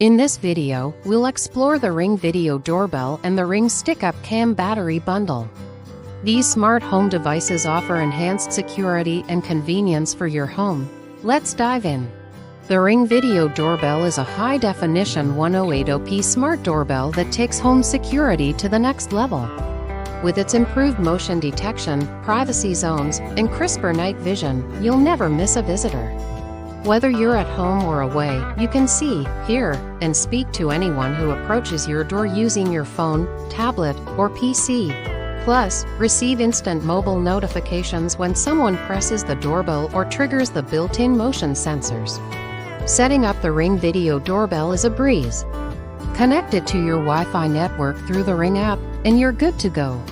In this video, we'll explore the Ring Video Doorbell and the Ring Stick-Up Cam Battery Bundle. These smart home devices offer enhanced security and convenience for your home. Let's dive in. The Ring Video Doorbell is a high-definition 1080p smart doorbell that takes home security to the next level. With its improved motion detection, privacy zones, and crisper night vision, you'll never miss a visitor. Whether you're at home or away, you can see, hear, and speak to anyone who approaches your door using your phone, tablet, or PC. Plus, receive instant mobile notifications when someone presses the doorbell or triggers the built-in motion sensors. Setting up the Ring Video Doorbell is a breeze. Connect it to your Wi-Fi network through the Ring app, and you're good to go.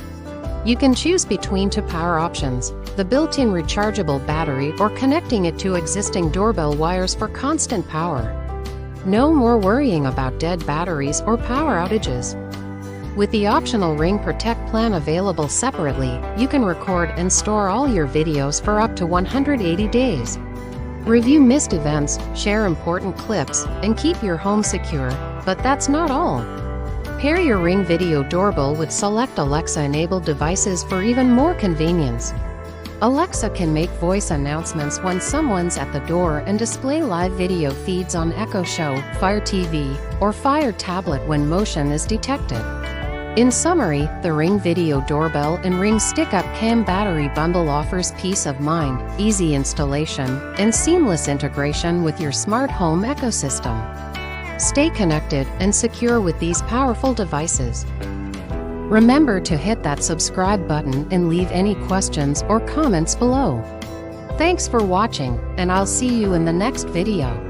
You can choose between two power options: the built-in rechargeable battery or connecting it to existing doorbell wires for constant power. No more worrying about dead batteries or power outages. With the optional Ring Protect plan available separately, you can record and store all your videos for up to 180 days. Review missed events, share important clips, and keep your home secure. But that's not all. Pair your Ring Video Doorbell with select Alexa-enabled devices for even more convenience. Alexa can make voice announcements when someone's at the door and display live video feeds on Echo Show, Fire TV, or Fire Tablet when motion is detected. In summary, the Ring Video Doorbell and Ring Stick-Up Cam Battery Bundle offers peace of mind, easy installation, and seamless integration with your smart home ecosystem. Stay connected and secure with these powerful devices. Remember to hit that subscribe button and leave any questions or comments below. Thanks for watching, and I'll see you in the next video.